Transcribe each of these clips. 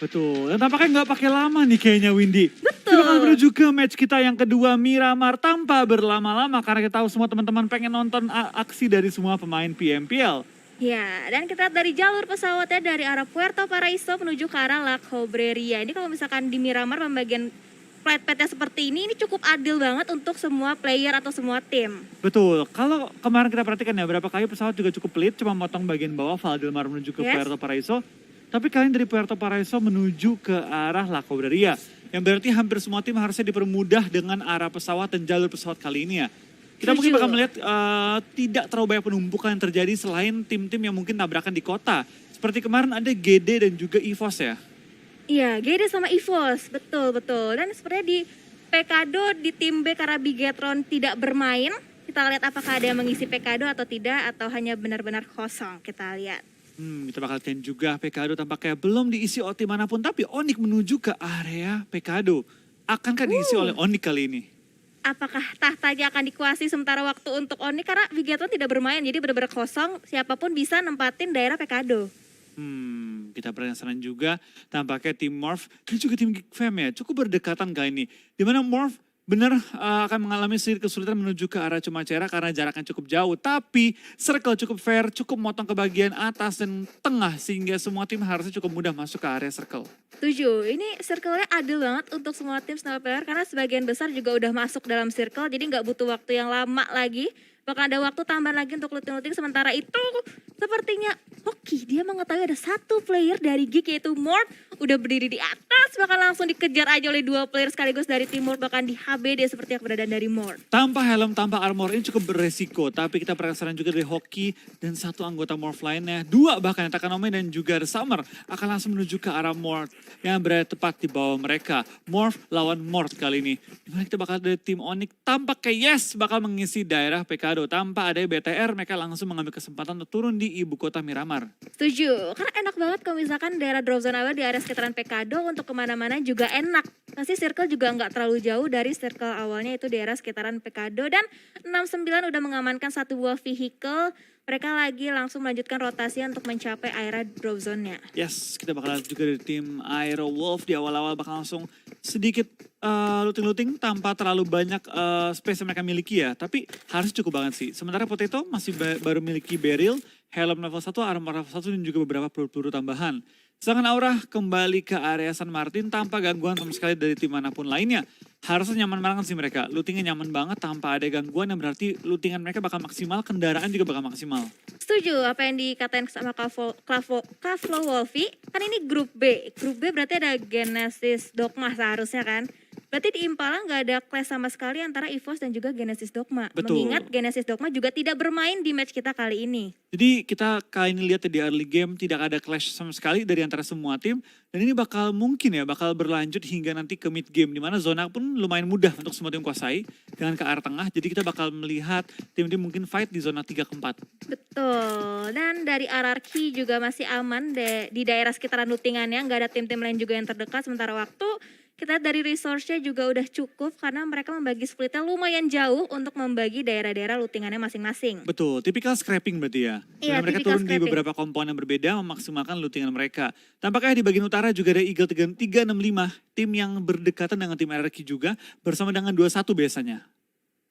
Betul, dan tampaknya nggak pakai lama nih kayaknya Windy. Betul. Kita bakal menuju ke match kita yang kedua, Miramar, tanpa berlama-lama karena kita tahu semua teman-teman pengen nonton aksi dari semua pemain PMPL. Ya, dan kita lihat dari jalur pesawatnya dari arah Puerto Paraiso menuju ke arah La Cobreria. Ini kalau misalkan di Miramar pembagian flight path-nya seperti ini cukup adil banget untuk semua player atau semua tim. Betul, kalau kemarin kita perhatikan ya berapa kali pesawat juga cukup pelit, cuma motong bagian bawah Valdemar menuju ke Puerto Paraiso. Tapi kalian dari Puerto Paraiso menuju ke arah La Cobreria. Yang berarti hampir semua tim harusnya dipermudah dengan arah pesawat dan jalur pesawat kali ini ya. Kita mungkin bakal melihat tidak terlalu banyak penumpukan yang terjadi selain tim-tim yang mungkin tabrakan di kota. Seperti kemarin ada GD dan juga EVOS ya. Iya, GD sama EVOS, betul. Dan sepertinya di Pekado di tim B karena Bigetron tidak bermain. Kita lihat apakah ada yang mengisi Pekado atau tidak atau hanya benar-benar kosong, kita lihat. Kita bakal lihat juga Pekado tampaknya belum diisi oleh tim manapun. Tapi Onyx menuju ke area Pekado. Akankah diisi oleh Onyx kali ini? Apakah tahtanya akan dikuasai sementara waktu untuk Onyx karena Bigetron tidak bermain. Jadi benar-benar kosong, siapapun bisa nempatin daerah Pekado. Kita penasaran juga tampaknya tim Morph dan juga tim Geek Fam ya cukup berdekatan kali ini. Dimana Morph benar akan mengalami sedikit kesulitan menuju ke arah Cumacera karena jaraknya cukup jauh. Tapi circle cukup fair, cukup motong ke bagian atas dan tengah sehingga semua tim harusnya cukup mudah masuk ke area circle. Setuju, ini circle-nya adil banget untuk semua tim Sniper Player karena sebagian besar juga udah masuk dalam circle jadi nggak butuh waktu yang lama lagi. Bakal ada waktu tambahan lagi untuk looting-looting sementara itu sepertinya Hoki dia mengetahui ada satu player dari Geek yaitu Mort udah berdiri di atas bahkan langsung dikejar aja oleh dua player sekaligus dari tim Mort bahkan di HBD seperti yang keberadaan dari Mort. Tanpa helm, tanpa armor ini cukup beresiko tapi kita penasaran juga dari Hoki dan satu anggota Morph lainnya. Dua bahkan Takanome dan juga The Summer akan langsung menuju ke arah Mort yang berada tepat di bawah mereka. Morph lawan Mort kali ini. Dimana kita bakal dari tim Onyx tampaknya yes bakal mengisi daerah PK tanpa ada BTR, mereka langsung mengambil kesempatan untuk turun di ibu kota Miramar. Setuju, karena enak banget kalau misalkan daerah drop zone awal di area sekitaran Pekado untuk kemana-mana juga enak. Pasti circle juga nggak terlalu jauh dari circle awalnya itu daerah sekitaran Pekado. Dan 69 udah mengamankan satu buah vehicle. Mereka lagi langsung melanjutkan rotasi untuk mencapai area drop zone-nya. Yes, kita bakal lihat juga dari tim Aero Wolf di awal-awal bakal langsung sedikit looting-looting tanpa terlalu banyak space yang mereka miliki ya. Tapi harus cukup banget sih. Sementara Potato masih baru miliki barrel, helm level 1, armor level 1 dan juga beberapa peluru tambahan. Sedangkan Aura kembali ke area San Martin tanpa gangguan sama sekali dari tim manapun lainnya. Harusnya nyaman banget sih mereka. Lootingnya nyaman banget tanpa ada gangguan yang berarti lootingan mereka bakal maksimal, kendaraan juga bakal maksimal. Setuju apa yang dikatain sama Kavlo Wolfie. Kan ini grup B. Grup B berarti ada Genesis Dogma seharusnya kan. Berarti di Impala nggak ada clash sama sekali antara EVOS dan juga Genesis Dogma. Betul. Mengingat Genesis Dogma juga tidak bermain di match kita kali ini. Jadi kita kali ini lihat di early game tidak ada clash sama sekali dari antara semua tim. Dan ini bakal mungkin ya bakal berlanjut hingga nanti ke mid game. Dimana zona pun lumayan mudah untuk semua tim kuasai dengan ke arah tengah. Jadi kita bakal melihat tim-tim mungkin fight di zona 3 ke 4. Betul, dan dari RRQ juga masih aman di daerah sekitaran lootingannya. Nggak ada tim-tim lain juga yang terdekat sementara waktu. Kita dari resource-nya juga udah cukup karena mereka membagi splitnya lumayan jauh untuk membagi daerah-daerah lootingannya masing-masing. Betul, tipikal scrapping berarti ya. Iya, mereka turun di beberapa komponen yang berbeda memaksimalkan lootingan mereka. Tampaknya di bagian utara juga ada Eagle 365, tim yang berdekatan dengan tim RRQ juga bersama dengan 21 biasanya.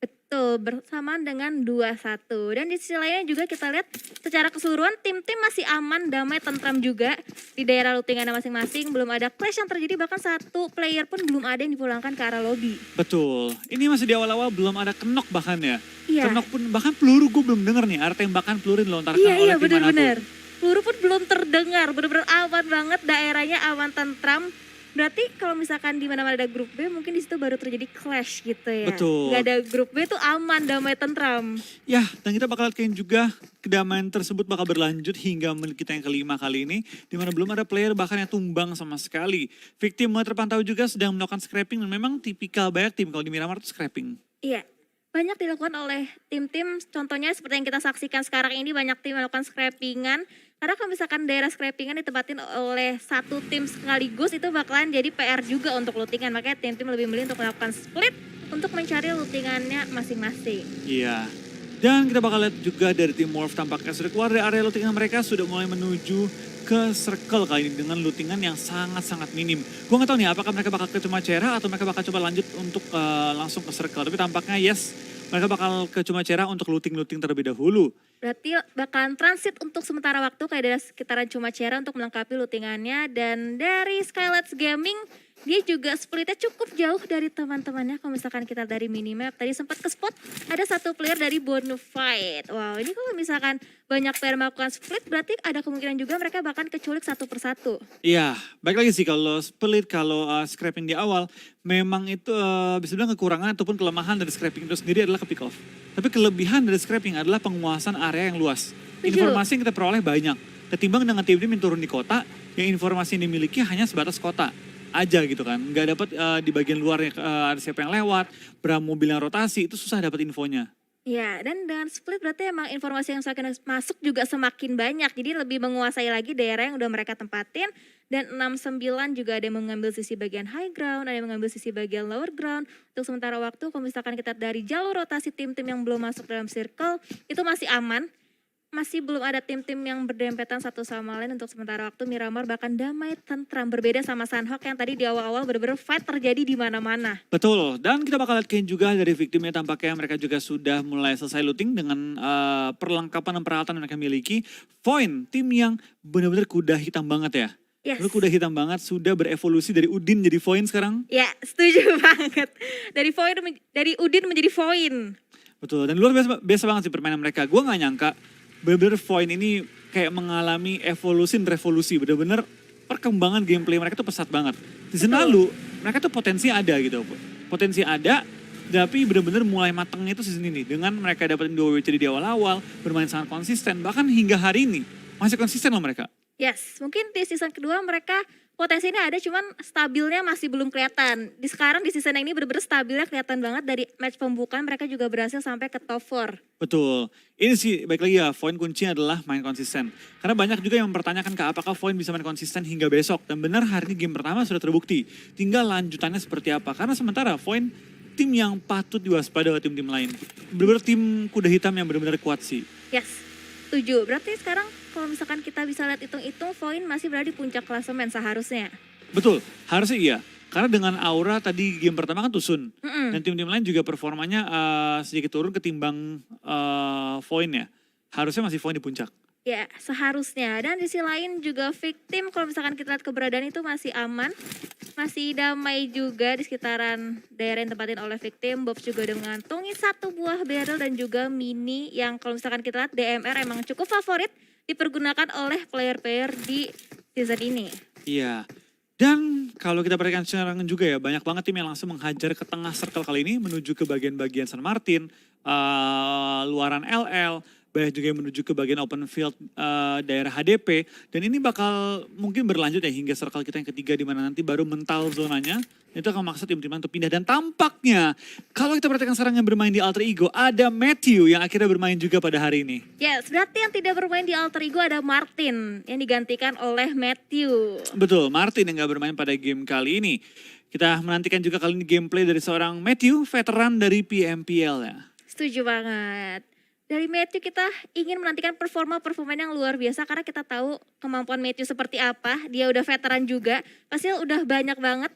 Betul, bersamaan dengan 21. Dan di sisi lainnya juga kita lihat secara keseluruhan tim-tim masih aman, damai, tentram juga di daerah lootingannya masing-masing. Belum ada clash yang terjadi, bahkan satu player pun belum ada yang dipulangkan ke arah lobby. Betul, ini masih di awal-awal belum ada kenok bahkan ya. Iya. Kenok pun bahkan peluru gue belum denger nih, arah tembakan peluru dilontarkan oleh Iya, tim manapun. benar-benar. Peluru pun belum terdengar, benar-benar aman banget, daerahnya aman, tentram. Berarti kalau misalkan di mana-mana ada grup B mungkin di situ baru terjadi clash gitu ya. Betul. Gak ada grup B tuh aman, damai, tentram. Ya, dan kita bakal lihat juga kedamaian tersebut bakal berlanjut hingga menit kita yang kelima kali ini. Di mana belum ada player bahkan yang tumbang sama sekali. Victim terpantau juga sedang melakukan scrapping dan memang tipikal banyak tim kalau di Miramar itu scrapping. Iya, banyak dilakukan oleh tim-tim. Contohnya seperti yang kita saksikan sekarang ini banyak tim melakukan scrappingan. Karena kalau misalkan daerah scrappingan ditempatin oleh satu tim sekaligus itu bakalan jadi PR juga untuk lootingan. Makanya tim-tim lebih milih untuk melakukan split untuk mencari lootingannya masing-masing. Iya. Dan kita bakal lihat juga dari tim Morph tampaknya sudah keluar dari area lootingan mereka, sudah mulai menuju ke circle kali ini dengan lootingan yang sangat-sangat minim. Gue gak tahu nih apakah mereka bakal ke Cumacera atau mereka bakal coba lanjut untuk langsung ke circle. Tapi tampaknya yes, mereka bakal ke Cumacera untuk looting-looting terlebih dahulu. Berarti bakalan transit untuk sementara waktu kayak dari sekitaran Cumacera untuk melengkapi lootingannya. Dan dari Skylights Gaming, dia juga splitnya cukup jauh dari teman-temannya. Kalau misalkan kita dari minimap, tadi sempat ke spot ada satu player dari Bonafide. Wow, ini kalau misalkan banyak player melakukan split, berarti ada kemungkinan juga mereka bahkan keculik satu persatu. Iya, baik lagi sih kalau split, kalau scrapping di awal, memang itu bisa bilang kekurangan ataupun kelemahan dari scrapping itu sendiri adalah ke pick off. Tapi kelebihan dari scrapping adalah penguasaan area yang luas. Informasi yang kita peroleh banyak. Ketimbang dengan tim-tim yang turun di kota, yang informasi yang dimiliki hanya sebatas kota aja gitu kan. Nggak dapat di bagian luarnya ada siapa yang lewat, berapa mobil yang rotasi, itu susah dapat infonya. Ya, dan dengan split berarti emang informasi yang semakin masuk juga semakin banyak. Jadi lebih menguasai lagi daerah yang udah mereka tempatin. Dan 69 juga ada yang mengambil sisi bagian high ground, ada yang mengambil sisi bagian lower ground. Untuk sementara waktu, kalau misalkan kita dari jalur rotasi tim-tim yang belum masuk dalam circle, itu masih aman. Masih belum ada tim-tim yang berdempetan satu sama lain untuk sementara waktu. Miramar bahkan damai, tentram, berbeda sama Sunhawk yang tadi di awal-awal benar-benar fight terjadi di mana-mana. Betul, dan kita bakal lihat juga dari victimnya tampaknya mereka juga sudah mulai selesai looting dengan perlengkapan dan peralatan yang mereka miliki. Void, tim yang benar-benar kuda hitam banget ya. Yes. Lu kuda hitam banget, sudah berevolusi dari Udin jadi Void sekarang. Ya, setuju banget. Dari Udin menjadi Void. Betul, dan luar biasa banget sih permainan mereka. Gue gak nyangka bener-bener Void ini kayak mengalami evolusi dan revolusi. Bener-bener perkembangan gameplay mereka tuh pesat banget. Season lalu mereka tuh potensi ada gitu. Potensi ada, tapi bener-bener mulai matangnya itu season ini. Dengan mereka dapetin 2 WC di awal-awal, bermain sangat konsisten. Bahkan hingga hari ini masih konsisten loh mereka. Yes, mungkin di season kedua mereka potensinya ada, cuman stabilnya masih belum kelihatan. Sekarang di season ini bener-bener stabilnya kelihatan banget. Dari match pembukaan mereka juga berhasil sampai ke top 4. Betul. Ini sih baik lagi ya, Void kuncinya adalah main konsisten. Karena banyak juga yang mempertanyakan apakah Void bisa main konsisten hingga besok. Dan benar hari ini game pertama sudah terbukti. Tinggal lanjutannya seperti apa. Karena sementara Void tim yang patut diwaspada oleh tim-tim lain. Benar-benar tim kuda hitam yang benar-benar kuat sih. Yes, setuju. Berarti sekarang kalau misalkan kita bisa lihat hitung-hitung, Void masih berada di puncak klasemen seharusnya. Betul, harusnya iya. Karena dengan aura tadi game pertama kan Tusun. Dan tim-tim lain juga performanya sedikit turun ketimbang Void ya. Harusnya masih Void di puncak. Ya, seharusnya. Dan di sisi lain juga victim, kalau misalkan kita lihat keberadaan itu masih aman. Masih damai juga di sekitaran daerah yang tempatin oleh victim. Bobs juga udah mengantongi 1 buah barrel dan juga mini yang kalau misalkan kita lihat DMR emang cukup favorit dipergunakan oleh player-player di season ini. Iya. Dan kalau kita perhatikan serangan juga ya, banyak banget tim yang langsung menghajar ke tengah circle kali ini menuju ke bagian-bagian San Martin, luaran LL, banyak juga yang menuju ke bagian open field daerah HDP. Dan ini bakal mungkin berlanjut ya hingga circle kita yang ketiga di mana nanti baru mental zonanya. Itu akan maksa tim-tim untuk pindah. Dan tampaknya kalau kita perhatikan sekarang yang bermain di Alter Ego, ada Matthew yang akhirnya bermain juga pada hari ini. Yes, berarti yang tidak bermain di Alter Ego ada Martin yang digantikan oleh Matthew. Betul, Martin yang gak bermain pada game kali ini. Kita menantikan juga kali ini gameplay dari seorang Matthew, veteran dari PMPL ya. Setuju banget. Dari Matthew kita ingin menantikan performa yang luar biasa karena kita tahu kemampuan Matthew seperti apa. Dia udah veteran juga, pasti udah banyak banget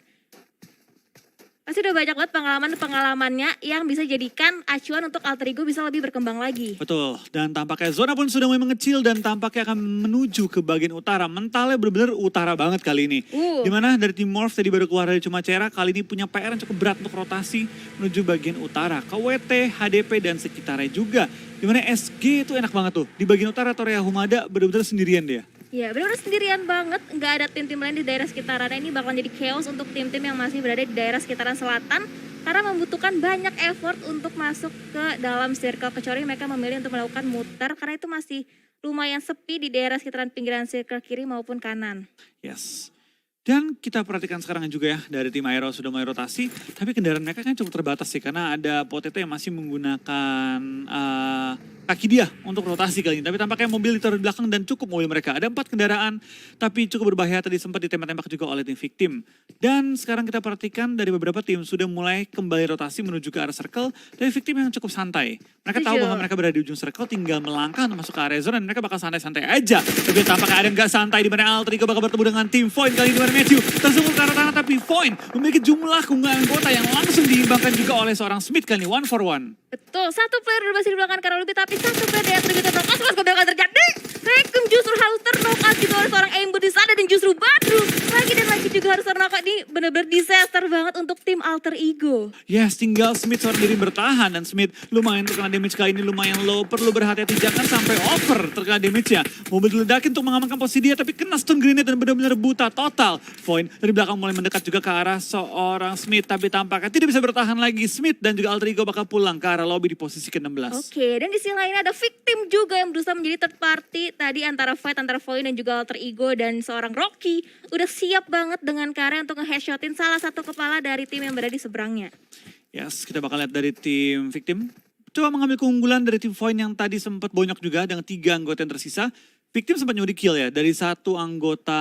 pengalamannya yang bisa jadikan acuan untuk Alter Ego bisa lebih berkembang lagi. Betul, dan tampaknya zona pun sudah mulai mengecil dan tampaknya akan menuju ke bagian utara. Mentalnya benar-benar utara banget kali ini. Dimana dari tim Morph tadi baru keluar dari Cumacera, kali ini punya PR yang cukup berat untuk rotasi menuju bagian utara. KWT, HDP dan sekitarnya juga. Dimana SG itu enak banget tuh. Di bagian utara Torea Humada benar-benar sendirian dia. Ya benar-benar sendirian banget, nggak ada tim-tim lain di daerah sekitaran. Ini bakal jadi chaos untuk tim-tim yang masih berada di daerah sekitaran selatan. Karena membutuhkan banyak effort untuk masuk ke dalam circle. Kecuali mereka memilih untuk melakukan muter karena itu masih lumayan sepi di daerah sekitaran pinggiran circle kiri maupun kanan. Yes. Dan kita perhatikan sekarang juga ya, dari tim Aero sudah mulai rotasi, tapi kendaraan mereka kan cukup terbatas sih, karena ada Potato yang masih menggunakan kaki dia untuk rotasi kali ini. Tapi tampaknya mobil ditaruh di belakang dan cukup mobil mereka. Ada 4 kendaraan, tapi cukup berbahaya tadi sempat ditembak-tembak juga oleh tim victim. Dan sekarang kita perhatikan dari beberapa tim sudah mulai kembali rotasi menuju ke arah circle. Dari victim yang cukup santai. Mereka tahu bahwa mereka berada di ujung circle, tinggal melangkah untuk masuk ke area zone dan mereka bakal santai-santai aja. Tapi tampaknya ada yang gak santai di mana Alter Ego bakal bertemu dengan tim Void kali ini di mana Matthew tersungkur ke arah tanah, tapi Void memiliki jumlah keunggulan anggota yang langsung diimbangkan juga oleh seorang Smith kali ini, 1 for 1. Betul, satu player udah masih di belakang karena lebih, tapi satu player dari Alter Ego terlepas. Apa yang akan terjadi? Rekum justru harus ternokat juga oleh seorang Ember di sana dan justru Badru lagi dan lagi juga harus ternokat. Ini benar-benar disaster banget untuk tim Alter Ego. Yes, tinggal Smith seorang diri bertahan dan Smith lumayan terkena damage kali ini, lumayan low, perlu berhati-hati jangan sampai over terkena damage-nya. Mobil diledakin untuk mengamankan posisi dia tapi kena stun grenade dan benar-benar buta total. Void dari belakang mulai mendekat juga ke arah seorang Smith tapi tampaknya tidak bisa bertahan lagi. Smith dan juga Alter Ego bakal pulang ke arah lobby di posisi ke-16. Oke, dan di sisi lain ada victim juga yang berusaha menjadi third party tadi antara fight antara Void dan juga Alter Ego, dan seorang Rocky udah siap banget dengan karya untuk nge-headshotin salah satu kepala dari tim yang berada di seberangnya. Yes, kita bakal lihat dari tim victim. Coba mengambil keunggulan dari tim Void yang tadi sempat bonyok juga dengan 3 anggota yang tersisa. Victim sempat nyuri kill ya, dari 1 anggota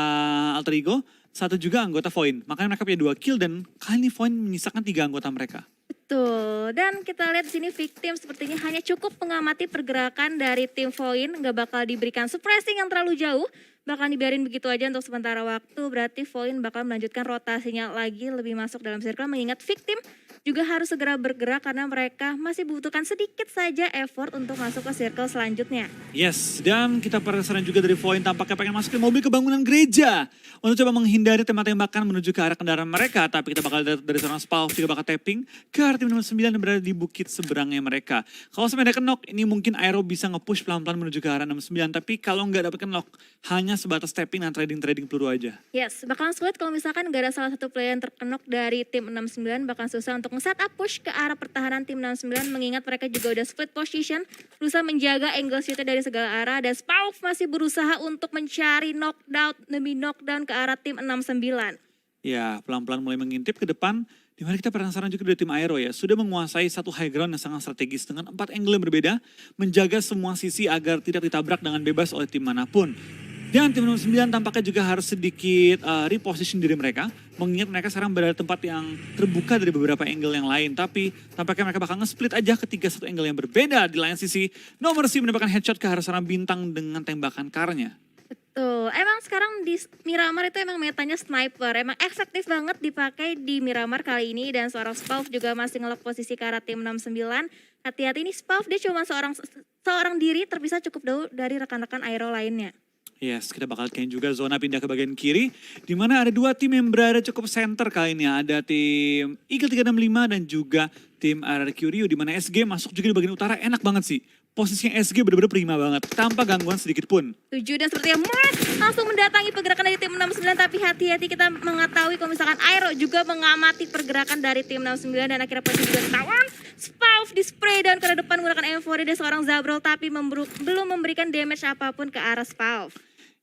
Alter Ego, 1 juga anggota Void. Makanya mereka punya 2 kill dan kali ini Void menyisakan 3 anggota mereka. Betul, dan kita lihat di sini victim sepertinya hanya cukup mengamati pergerakan dari tim Void, nggak bakal diberikan suppressing yang terlalu jauh, bakal dibiarin begitu aja untuk sementara waktu. Berarti Void bakal melanjutkan rotasinya lagi lebih masuk dalam circle, mengingat victim juga harus segera bergerak karena mereka masih membutuhkan sedikit saja effort untuk masuk ke circle selanjutnya. Yes, dan kita penasaran juga dari Void tampaknya pengen masuk ke mobil kebangunan gereja untuk coba menghindari tembak-tembakan menuju ke arah kendaraan mereka. Tapi kita bakal lihat dari seorang Spalv juga bakal tapping ke arah tim nomor 9 yang berada di bukit seberangnya mereka. Kalau sampai ada kenok, ini mungkin Aero bisa nge-push pelan-pelan menuju ke arah 69. Tapi kalau nggak dapat kenok, hanya sebatas tapping dan trading peluru aja. Yes, bakalan sulit kalau misalkan gak ada salah satu player yang terkenok dari tim 69, bakalan susah untuk nge-setup push ke arah pertahanan tim 69, mengingat mereka juga udah split position, berusaha menjaga angle shootnya dari segala arah, dan Spalv masih berusaha untuk mencari knockdown demi knockdown ke arah tim 69. Ya, pelan-pelan mulai mengintip ke depan. Dimana kita penasaran juga dari tim Aero ya, sudah menguasai satu high ground yang sangat strategis dengan 4 angle yang berbeda, menjaga semua sisi agar tidak ditabrak dengan bebas oleh tim manapun. Dan tim nomor 9 tampaknya juga harus sedikit reposition diri mereka, mengingat mereka sekarang berada di tempat yang terbuka dari beberapa angle yang lain. Tapi tampaknya mereka bakal nge-split aja ketika satu angle yang berbeda. Di lain sisi, nomor C mendapatkan headshot ke arah seorang bintang dengan tembakan karnya. Betul, emang sekarang di Miramar itu emang metanya sniper, emang efektif banget dipakai di Miramar kali ini, dan seorang Spalv juga masih ngelock posisi ke arah tim 69. Hati-hati nih Spalv, dia cuma seorang diri terpisah cukup jauh dari rekan-rekan Aero lainnya. Yes, kita bakal lihat juga zona pindah ke bagian kiri, di mana ada 2 tim yang berada cukup center kali ini. Ada tim Eagle 365 dan juga tim RRQ Rio, di mana SG masuk juga di bagian utara, enak banget sih. Posisinya SG benar-benar prima banget, tanpa gangguan sedikit pun. Tujuh, dan sepertinya Morris langsung mendatangi pergerakan dari tim 69, tapi hati-hati kita mengetahui kalau misalkan Aero juga mengamati pergerakan dari tim 69 dan akhirnya posisi juga ketahuan. Spalv di spray down ke depan menggunakan M4 dari seorang Zabrol, tapi belum memberikan damage apapun ke arah Spalv.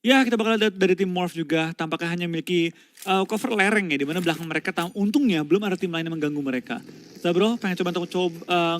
Ya, kita bakal lihat dari tim Morph juga tampaknya hanya memiliki cover lereng ya, di mana belakang mereka untungnya belum ada tim lain yang mengganggu mereka. Zabro pengen coba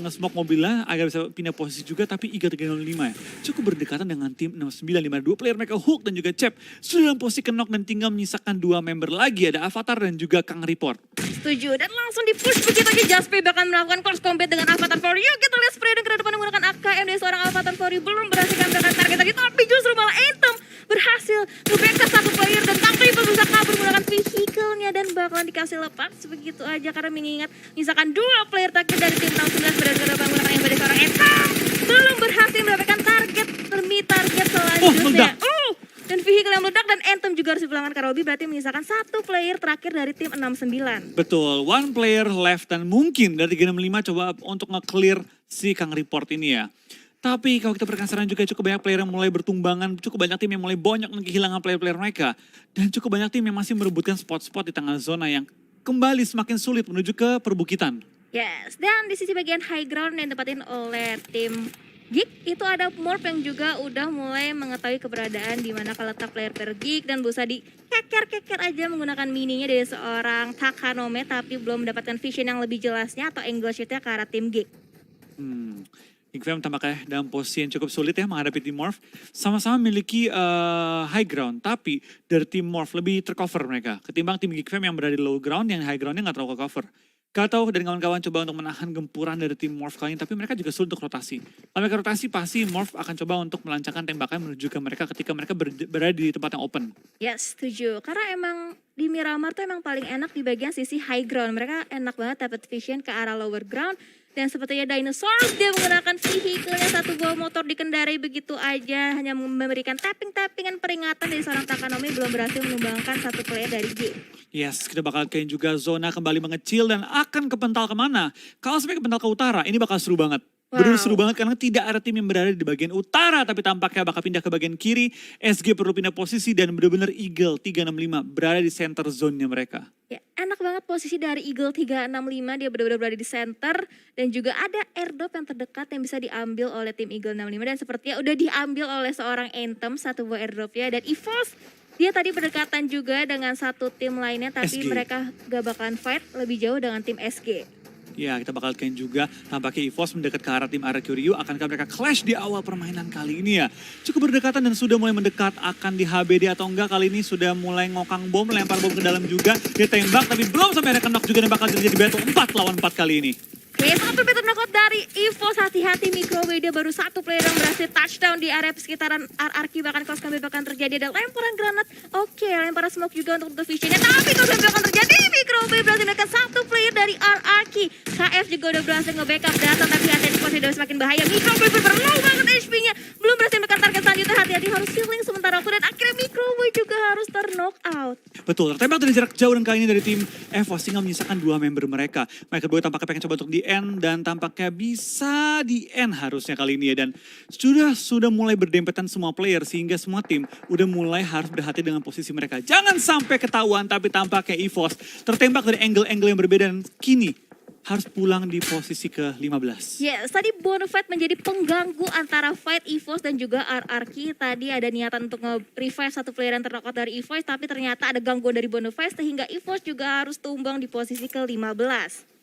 nge-smoke mobilnya agar bisa pindah posisi juga, tapi IGA 305 ya cukup berdekatan dengan tim 69, di mana 2 player mereka Hook dan juga Cep sudah dalam posisi knock dan tinggal menyisakan 2 member lagi, ada Avatar dan juga Kang Report. Setuju, dan langsung di-push begitu aja. Jasper bahkan melakukan close combat dengan Avatar for You. Kita lihat spray dan ke depan menggunakan AKM dari seorang Avatar for You, belum berhasil mendapatkan target tadi, tapi justru malah Anthem berhasil nge-backup satu player dan Kang Report bisa kabur menggunakan vehicle-nya dan bakalan dikasih lepas begitu aja, karena mengingat misalkan 2 player target dari tim 69 berada ke depan menggunakan yang dari seorang Anthem belum berhasil mendapatkan target demi target selanjutnya. Dan vehicle yang meledak dan Anthem juga harus dipulangkan ke lobby, berarti menyisakan 1 player terakhir dari tim 69. Betul, 1 player left dan mungkin dari 365 coba untuk nge-clear si Kang Report ini ya. Tapi kalau kita penasaran juga cukup banyak player yang mulai bertumbangan, cukup banyak tim yang mulai banyak kehilangan player-player mereka. Dan cukup banyak tim yang masih merebutkan spot-spot di tengah zona yang kembali semakin sulit menuju ke perbukitan. Yes, dan di sisi bagian high ground yang ditempatin oleh tim Geek, itu ada Morph yang juga udah mulai mengetahui keberadaan di mana letak player-player Geek dan berusaha dikeker-keker aja menggunakan mininya dari seorang Takanome, tapi belum mendapatkan vision yang lebih jelasnya atau angle shootnya ke arah tim Geek. Geek Fam tampaknya dalam posisi yang cukup sulit ya menghadapi tim Morph. Sama-sama memiliki high ground, tapi dari tim Morph lebih tercover mereka. Ketimbang tim Geek Fam yang berada di low ground, yang high groundnya nggak terlalu cover. Gato dan kawan-kawan coba untuk menahan gempuran dari tim Morph kali ini, tapi mereka juga sulit untuk rotasi. Kalau mereka rotasi, pasti Morph akan coba untuk melancarkan tembakan menuju ke mereka ketika mereka berada di tempat yang open. Yes, setuju. Karena emang di Miramar tuh emang paling enak di bagian sisi high ground. Mereka enak banget dapat vision ke arah lower ground. Dan sepertinya Dinosaurus dia menggunakan vehicle-nya, satu buah motor dikendarai begitu aja. Hanya memberikan tapping-tappingan peringatan dari seorang Takanomi, belum berhasil menumbangkan satu player dari G. Yes, kita bakal kayak juga zona kembali mengecil dan akan kepental kemana? Kalau sampai kepental ke utara, ini bakal seru banget. Benar seru banget karena tidak ada tim yang berada di bagian utara, tapi tampaknya bakal pindah ke bagian kiri. SG perlu pindah posisi dan benar-benar Eagle 365 berada di center zone-nya mereka. Ya, enak banget posisi dari Eagle 365, dia benar-benar berada di center. Dan juga ada airdrop yang terdekat yang bisa diambil oleh tim Eagle 65. Dan sepertinya udah diambil oleh seorang Anthem, satu buah airdropnya. Dan EVOS, dia tadi berdekatan juga dengan satu tim lainnya, tapi SG. mereka gak bakalan fight lebih jauh dengan tim SG. Ya, kita bakal kain juga tampaknya EVOS mendekat ke arah tim Arakyoryu. Akankah mereka clash di awal permainan kali ini ya? Cukup berdekatan dan sudah mulai mendekat. Akan di HBD atau enggak kali ini sudah mulai ngokang bom, lempar bom ke dalam juga. Dia tembak tapi belum sampai ada knock juga dan bakal terjadi battle 4 lawan 4 kali ini. Oke, satu better knockout dari EVOS. Hati-hati Microwave, dia baru satu player yang berhasil touchdown di area sekitaran RRQ. Bahkan kalau kami bahkan terjadi ada lemparan granat. Oke, lemparan smoke juga untuk the visionnya. Tapi kalau kami bahkan terjadi, Microwave berhasil menekan satu player dari RRQ. KF juga udah berhasil nge-backup data, tapi hati-hati posisi udah semakin bahaya. Microwave berlow banget HP-nya. Belum berhasil menekan target selanjutnya, hati-hati harus healing sementara waktu. Dan akhirnya Microwave juga harus ter-knock out. Betul, tertembak dari jarak jauh dan kali ini dari tim EVOS tinggal menyisakan 2 member mereka. Mereka berdua tampaknya pengen coba untuk di end dan tampaknya bisa di end harusnya kali ini ya. Dan sudah mulai berdempetan semua player sehingga semua tim udah mulai harus berhati dengan posisi mereka. Jangan sampai ketahuan, tapi tampaknya EVOS tertembak dari angle-angle yang berbeda dan kini harus pulang di posisi ke-15. Yes, tadi Bonafide menjadi pengganggu antara fight EVOS dan juga RRQ. Tadi ada niatan untuk nge-revive satu player yang terknockout dari EVOS, tapi ternyata ada gangguan dari Bonafide sehingga EVOS juga harus tumbang di posisi ke-15.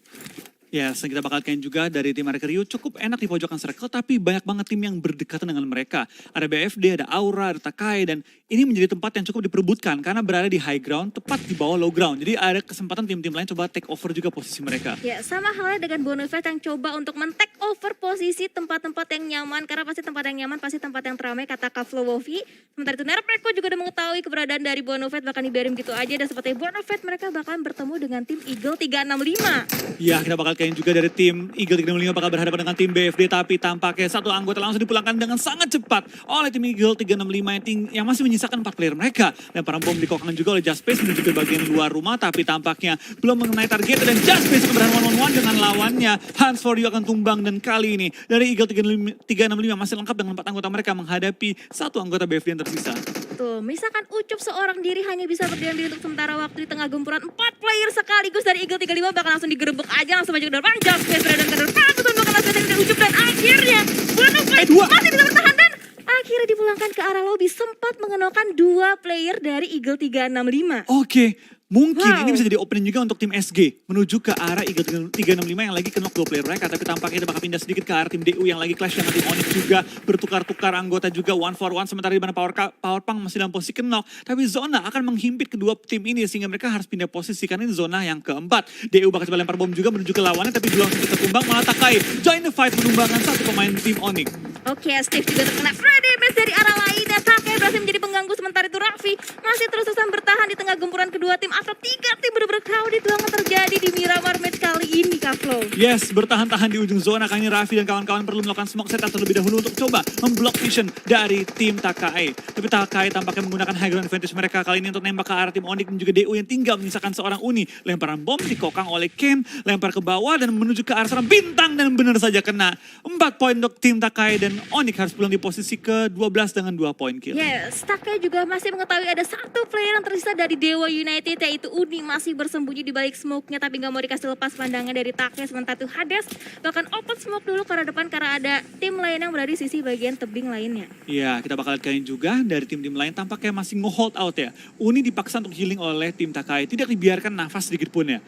Ya, kita bakal kain juga dari tim Arakyoryu cukup enak di pojokan circle, tapi banyak banget tim yang berdekatan dengan mereka. Ada BFD, ada Aura, ada Takai, dan ini menjadi tempat yang cukup diperebutkan karena berada di high ground, tepat di bawah low ground. Jadi ada kesempatan tim-tim lain coba take over juga posisi mereka. Ya, sama halnya dengan Bonafide yang coba untuk men-take over posisi tempat-tempat yang nyaman, karena pasti tempat yang nyaman, pasti tempat yang teramai, kata Kak Flowovi. Sementara itu Nerpeko juga udah mengetahui keberadaan dari Bonafide, bahkan dibiarin gitu aja, dan seperti Bonafide mereka bakalan bertemu dengan tim Eagle 365. Ya, kita bakal kain juga dari tim Eagle 365 bakal berhadapan dengan tim BFD, tapi tampaknya satu anggota langsung dipulangkan dengan sangat cepat oleh tim Eagle 365 yang masih menyisakan 4 player mereka. Lemparan bom dikokang juga oleh Jaspace menuju ke bagian luar rumah, tapi tampaknya belum mengenai target dan Jaspace akan berhadapan one-on-one dengan lawannya. Hans For You akan tumbang dan kali ini dari Eagle 365 masih lengkap dengan 4 anggota mereka menghadapi satu anggota BFD yang tersisa. Tuh, misalkan Ucup seorang diri hanya bisa berdiam diri untuk sementara waktu di tengah gempuran 4 player sekaligus dari Eagle 35 bakal langsung digerebek aja, langsung maju ke depan. Jaspace dan ke depan, bakal langsung dari Ucup dan akhirnya Bonafide masih bisa bertahan dan akhirnya dipulangkan ke arah lobby, sempat mengenalkan 2 player dari Eagle 365. Oke, mungkin ini bisa jadi opening juga untuk tim SG menuju ke arah Eagle 365 yang lagi knock 2 player mereka, tapi tampaknya bakal pindah sedikit ke arah tim DU yang lagi clash dengan tim Onyx juga, bertukar-tukar anggota juga 1-for-1, sementara di mana Powerpunk masih dalam posisi knock, tapi zona akan menghimpit kedua tim ini sehingga mereka harus pindah posisi karena ini zona yang keempat. DU bakal coba lempar bom juga menuju ke lawannya, tapi belum sempat tertumbang, malah Takai join the fight menumbangkan satu pemain tim Onyx. Oke, Steve juga terkena Freddy damage dari arah lain dan Takai berhasil menjadi pengganggu, sementara itu Raffi masih terus-terusan bertahan di tengah gempuran kedua tim. Atau 3 tim benar-benar crowded banget terjadi di Miramar match kali ini, Kak Flo. Yes, bertahan-tahan di ujung zona. Kali ini Raffi dan kawan-kawan perlu melakukan smoke set terlebih dahulu untuk coba memblok vision dari tim Takai. Tapi Takai tampaknya menggunakan high ground advantage mereka kali ini untuk nembak ke arah tim Onyx dan juga DU yang tinggal menyisakan seorang Uni. Lemparan bom dikokang oleh Ken, lempar ke bawah dan menuju ke arah seorang bintang dan benar saja kena. 4 poin untuk tim Takai dan Onyx harus pulang di posisi ke-12 dengan 2 poin kill. Yes, Takai juga masih mengetahui ada satu player yang tersisa dari Dewa United, yaitu Uni, masih bersembunyi di balik smoke-nya tapi nggak mau dikasih lepas pandangan dari Takai. Sementara itu Hades bahkan open smoke dulu ke arah depan karena ada tim lain yang berada di sisi bagian tebing lainnya. Iya, kita bakal lihat juga dari tim-tim lain tampaknya masih nge-hold out ya. Uni dipaksa untuk healing oleh tim Takai, tidak dibiarkan nafas sedikit pun ya.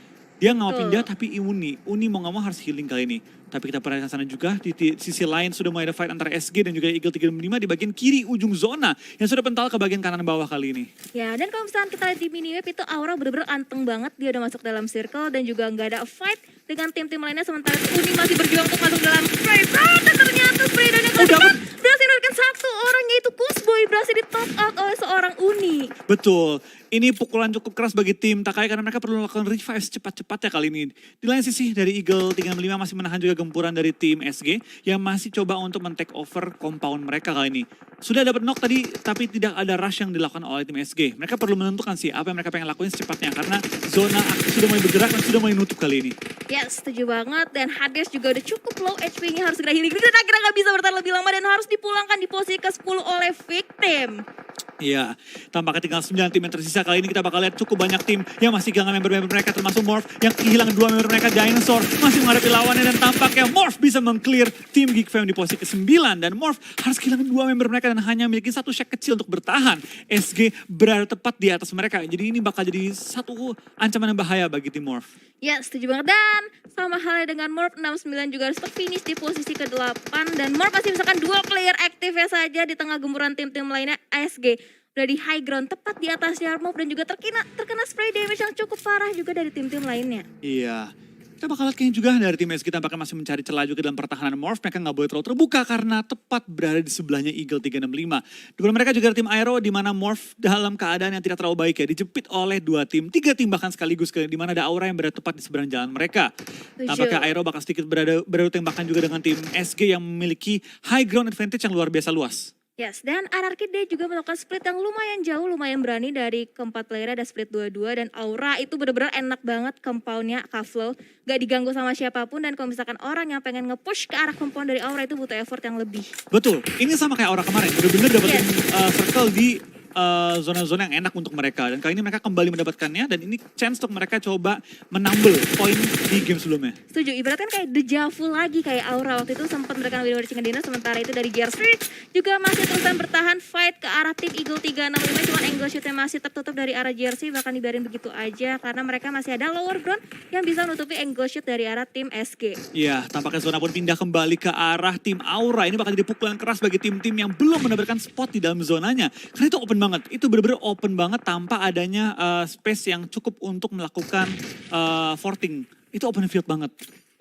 Dia nggak mau pindah tapi Uni mau nggak mau harus healing kali ini. Tapi kita perhatikan sana juga, di sisi lain sudah mulai ada fight antara SG dan juga Eagle 365 di bagian kiri ujung zona yang sudah pental ke bagian kanan bawah kali ini. Ya, dan kalau misalkan kita lihat di minimap itu Aura bener-bener anteng banget. Dia udah masuk dalam circle dan juga nggak ada fight dengan tim-tim lainnya. Sementara Uni masih berjuang untuk masuk dalam spray. Dan ternyata spray dan yang kedua berhasil menurunkan satu orang, yaitu Kusboy. Berhasil di top out oleh seorang Uni. Betul, ini pukulan cukup keras bagi tim Takai karena mereka perlu melakukan revive cepat-cepatnya kali ini. Di lain sisi dari Eagle 365 masih menahan juga gempuran dari tim SG yang masih coba untuk men-take over compound mereka kali ini. Sudah dapat knock tadi tapi tidak ada rush yang dilakukan oleh tim SG. Mereka perlu menentukan sih apa yang mereka pengen lakuin secepatnya karena zona sudah mulai bergerak dan sudah mulai nutup kali ini. Ya, setuju banget. Dan Hades juga udah cukup low HP-nya, harus segera healing. Dan akhirnya nggak bisa bertahan lebih lama dan harus dipulangkan di posisi ke-10 oleh victim. Iya, tampaknya tinggal 9 tim yang tersisa. Kali ini kita bakal lihat cukup banyak tim yang masih kehilangan member-member mereka, termasuk Morph yang kehilangan 2 member mereka. Dinosaur masih menghadapi lawannya dan tampaknya Morph bisa meng-clear tim Geek Fam di posisi ke-9. Dan Morph harus kehilangan 2 member mereka dan hanya memiliki 1 shack kecil untuk bertahan. SG berada tepat di atas mereka, jadi ini bakal jadi satu ancaman yang bahaya bagi tim Morph. Ya, setuju banget. Dan sama halnya dengan Morph, 69 juga harus finish di posisi ke-8. Dan Morph masih misalkan 2 player aktifnya saja di tengah gemburan tim-tim lainnya. ASG udah di high ground tepat di atasnya Morph dan juga terkena spray damage yang cukup parah juga dari tim-tim lainnya. Iya. Kita bakal lihat kayaknya juga dari tim SG tampaknya masih mencari celah juga dalam pertahanan Morph. Mereka nggak boleh terlalu terbuka karena tepat berada di sebelahnya Eagle 365. Di depan mereka juga ada tim Aero di mana Morph dalam keadaan yang tidak terlalu baik ya. Dijepit oleh 2 tim, 3 tim bahkan sekaligus di mana ada Aura yang berada tepat di seberang jalan mereka. Tampaknya Aero bakal sedikit berada tembakan juga dengan tim SG yang memiliki high ground advantage yang luar biasa luas. Yes, dan Anarchy dia juga melakukan split yang lumayan jauh, lumayan berani dari keempat player, ada split 2-2 dan Aura itu bener-bener enak banget compoundnya Kaflo. Gak diganggu sama siapapun dan kalau misalkan orang yang pengen nge-push ke arah compound dari Aura itu butuh effort yang lebih. Betul, ini sama kayak Aura kemarin, bener-bener dapetin circle di zona-zona yang enak untuk mereka. Dan kali ini mereka kembali mendapatkannya dan ini chance untuk mereka coba menambel poin di game sebelumnya. Setuju, ibaratnya kayak deja vu lagi kayak Aura waktu itu sempat mereka win dari Cingadina, sementara itu dari Jersey juga masih terusan bertahan fight ke arah tim Eagle 365, cuman angle shootnya masih tertutup dari arah Jersey, bahkan dibiarin begitu aja karena mereka masih ada lower ground yang bisa menutupi angle shoot dari arah tim SG. Iya, tampaknya zona pun pindah kembali ke arah tim Aura. Ini bakal jadi pukulan keras bagi tim-tim yang belum mendapatkan spot di dalam zonanya. Karena itu open banget, itu benar-benar open banget tanpa adanya space yang cukup untuk melakukan forting. Itu open field banget.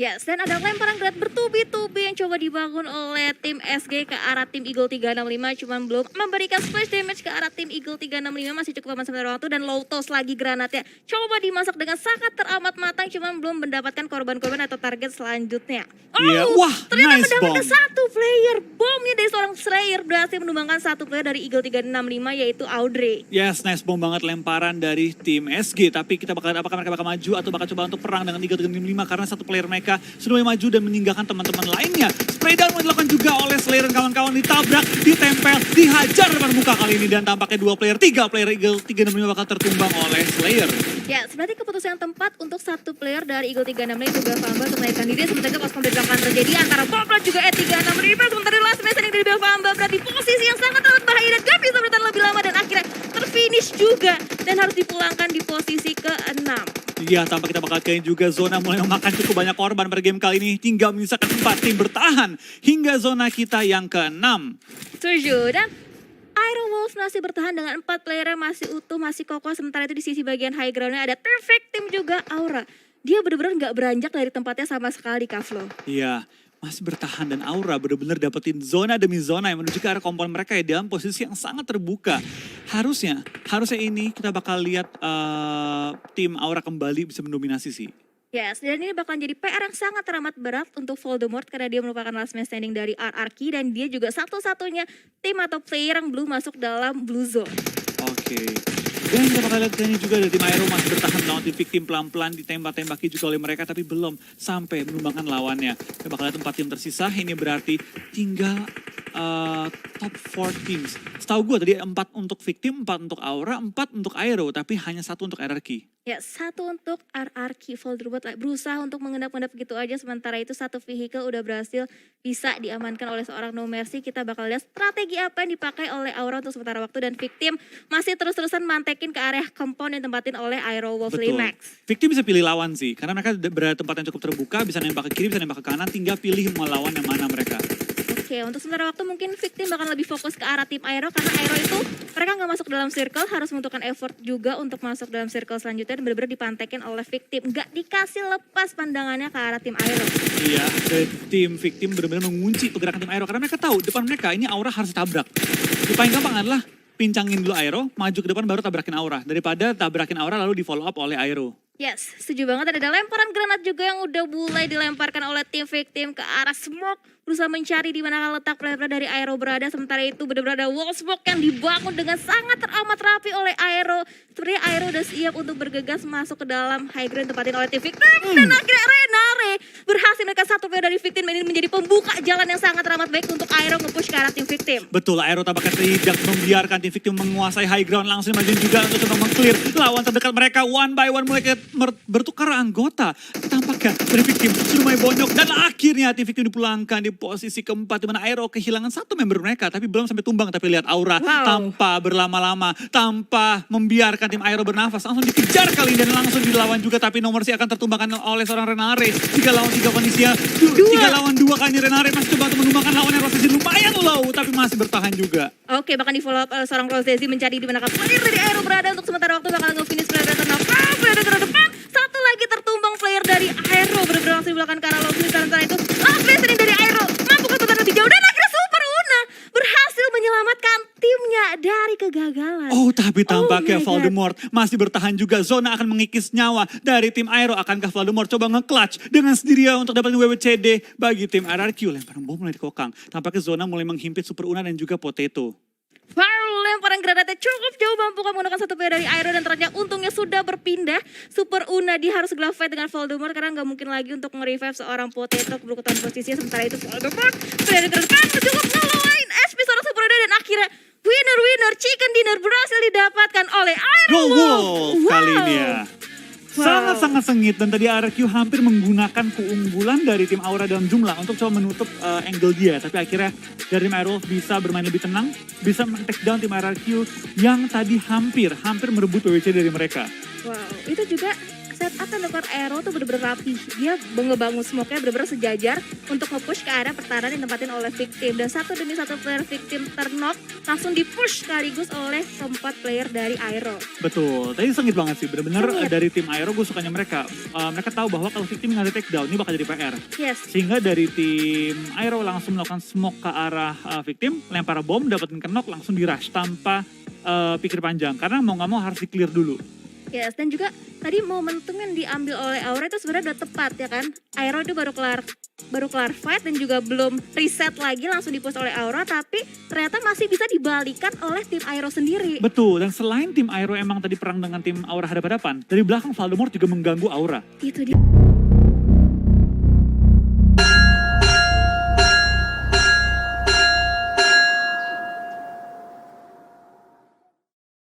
Yes, dan ada lemparan granat bertubi-tubi yang coba dibangun oleh tim SG ke arah tim Eagle 365, cuman belum memberikan splash damage ke arah tim Eagle 365, masih cukup aman sebentar waktu dan low toss lagi granatnya. Coba dimasak dengan sangat teramat matang, cuman belum mendapatkan korban-korban atau target selanjutnya. Iya, wah, ternyata nice mendapatkan bomb. 1 player. Bomnya dari seorang Slayer berhasil menumbangkan 1 player dari Eagle 365 yaitu Audrey. Yes, nice bomb banget lemparan dari tim SG. Tapi kita bakal apakah mereka bakal maju atau bakal coba untuk perang dengan Eagle 365 karena 1 player mereka sudah mulai maju dan meninggalkan teman-teman lainnya. Spray down dilakukan juga oleh Slayer dan kawan-kawan, ditabrak, ditempel, dihajar depan muka kali ini dan tampaknya 2 player, 3 player Eagle 365 bakal tertumbang oleh Slayer. Ya, berarti keputusan yang tepat untuk 1 player dari Eagle 365 juga Famba untuk menaikkan diri. Sementara pas pembedakan terjadi antara Boblat juga E365, sementara last match yang dari Famba berarti posisi yang sangat amat bahaya dan gak bisa bertahan lebih lama dan akhirnya terfinish juga dan harus dipulangkan di posisi ke-6. Iya, tanpa kita bakal kayaknya juga zona mulai memakan cukup banyak korban pada game kali ini. Tinggal menyisakan 4 tim bertahan hingga zona kita yang ke-6. Setuju, dan Iron Wolves masih bertahan dengan 4 player masih utuh, masih kokoh. Sementara itu di sisi bagian high groundnya ada perfect team juga Aura. Dia benar-benar gak beranjak dari tempatnya sama sekali, Kaflo. Iya, masih bertahan dan Aura benar-benar dapetin zona demi zona yang menuju ke arah kompon mereka ya dalam posisi yang sangat terbuka. Harusnya ini kita bakal lihat tim Aura kembali bisa mendominasi sih. Yes, dan ini bakalan jadi PR yang sangat teramat berat untuk Voldemort karena dia merupakan last man standing dari RRQ dan dia juga satu-satunya tim atau player yang belum masuk dalam Blue Zone. Oke. Dan kita bakal lihat kayaknya juga dari tim Aero masih bertahan melawan tim victim pelan-pelan ditembak-tembaki juga oleh mereka tapi belum sampai menumbangkan lawannya. Kita bakal lihat 4 tim tersisa, ini berarti tinggal top 4 teams. Setahu gue tadi 4 untuk victim, 4 untuk Aura, 4 untuk Aero tapi hanya 1 untuk RRQ. Ya, 1 untuk RRQ. Voldemort berusaha untuk mengendap-endap gitu aja. Sementara itu 1 vehicle udah berhasil bisa diamankan oleh seorang No Mercy. Kita bakal lihat strategi apa yang dipakai oleh Aura untuk sementara waktu. Dan victim masih terus-terusan mantek pantekin ke area compound yang tempatin oleh Aero Wolf Betul. Limax. Victim bisa pilih lawan sih, karena mereka berada tempat yang cukup terbuka, bisa nembak ke kiri, bisa nembak ke kanan, tinggal pilih mau lawan yang mana mereka. Oke, untuk sementara waktu mungkin Victim bakal lebih fokus ke arah tim Aero karena Aero itu mereka nggak masuk dalam circle, harus membutuhkan effort juga untuk masuk dalam circle selanjutnya dan benar-benar dipantekin oleh Victim. Nggak dikasih lepas pandangannya ke arah tim Aero. Iya, dari tim Victim benar-benar mengunci pergerakan tim Aero, karena mereka tahu depan mereka ini Aura harus tabrak. Yang paling gampang adalah pincangin dulu Aero, maju ke depan baru tabrakin Aura, daripada tabrakin Aura lalu di follow up oleh Aero. Yes, setuju banget. Ada lemparan granat juga yang udah mulai dilemparkan oleh tim Victim ke arah smoke. Berusaha mencari di mana letak player dari Aero berada. Sementara itu benar-benar ada wall smoke yang dibangun dengan sangat teramat rapi oleh Aero. Sepertinya Aero udah siap untuk bergegas masuk ke dalam high ground tempatin oleh tim Victim. Dan akhirnya Renare berhasil menekan satu player dari Victim. Ini menjadi pembuka jalan yang sangat teramat baik untuk Aero nge-push ke arah tim Victim. Betul, Aero tampaknya tidak membiarkan tim Victim menguasai high ground, langsung maju juga untuk coba meng-clear lawan terdekat mereka. One by one mulai bertukar anggota. Tampaknya dari Victim sudah mulai bonyok dan akhirnya tim Victim dipulangkan di posisi keempat di mana Aero kehilangan satu member mereka tapi belum sampai tumbang. Tapi lihat Aura tanpa berlama-lama, tanpa membiarkan tim Aero bernafas, langsung dikejar kali ini dan langsung dilawan juga. Tapi nomor si akan tertumbangkan oleh seorang Renare. 3 lawan 3 kondisinya, 3 lawan 2 kali ini Renare masih coba untuk menumbangkan lawannya. Rosesi lumayan low tapi masih bertahan juga. Oke, bahkan di follow up oleh seorang Rosesi mencari di mana player dari Aero berada. Untuk sementara waktu bakal nge-finish player dari terdepan. Player dari terdepan, satu lagi tertumbang player dari Aero. Benar-benar langsung dibelakang ke arah Lovely. Sementara itu last player dari Aero mampu keluar lebih jauh dan akhirnya Super Una berhasil menyelamatkan timnya dari kegagalan. Oh, tapi tampaknya my God. Voldemort masih bertahan juga. Zona akan mengikis nyawa dari tim Aero. Akankah Voldemort coba nge-clutch dengan sendirinya untuk dapetin WWCD bagi tim RRQ? Lemparan bom mulai dikokang. Tampaknya Zona mulai menghimpit Super Una dan juga Potato. Wow, lemparan granatnya cukup jauh, mampu menggunakan satu player dari Aero dan ternyata untungnya sudah berpindah. Super Una dia harus glove fight dengan Voldemort karena nggak mungkin lagi untuk nge-revive seorang Potato keberuntungan posisinya. Sementara itu Voldemort player dari terdepan cukup ngeluarin SP seorang Super Una dan akhirnya winner chicken dinner berhasil didapatkan oleh Aero Go Wolf. Wolf kali ini ya. Sangat-sangat sengit dan tadi RRQ hampir menggunakan keunggulan dari tim Aura dalam jumlah untuk coba menutup angle dia. Tapi akhirnya dari tim Aero bisa bermain lebih tenang, bisa men-take down tim RRQ yang tadi hampir merebut WWC dari mereka. Wow, itu juga setup yang dilakukan Aero tuh bener-bener rapi. Dia ngebangun smoke-nya bener-bener sejajar untuk nge-push ke area pertahanan yang ditempatin oleh Victim. Dan satu demi satu player Victim terknock langsung di-push sekaligus oleh keempat player dari Aero. Betul, tadi sengit banget sih. Bener-bener dari tim Aero gue sukanya mereka. Mereka tahu bahwa kalau Victim nggak ada take down, ini bakal jadi PR. Yes. Sehingga dari tim Aero langsung melakukan smoke ke arah Victim, lempar bom, dapetin knock, langsung di-rush tanpa pikir panjang. Karena mau nggak mau harus di-clear dulu. Yes, dan juga tadi momentum yang diambil oleh Aura itu sebenarnya udah tepat ya kan. Aero itu baru kelar fight dan juga belum reset lagi langsung di-push oleh Aura, tapi ternyata masih bisa dibalikan oleh tim Aero sendiri. Betul, dan selain tim Aero emang tadi perang dengan tim Aura hadap-hadapan, dari belakang Voldemort juga mengganggu Aura. Itu dia.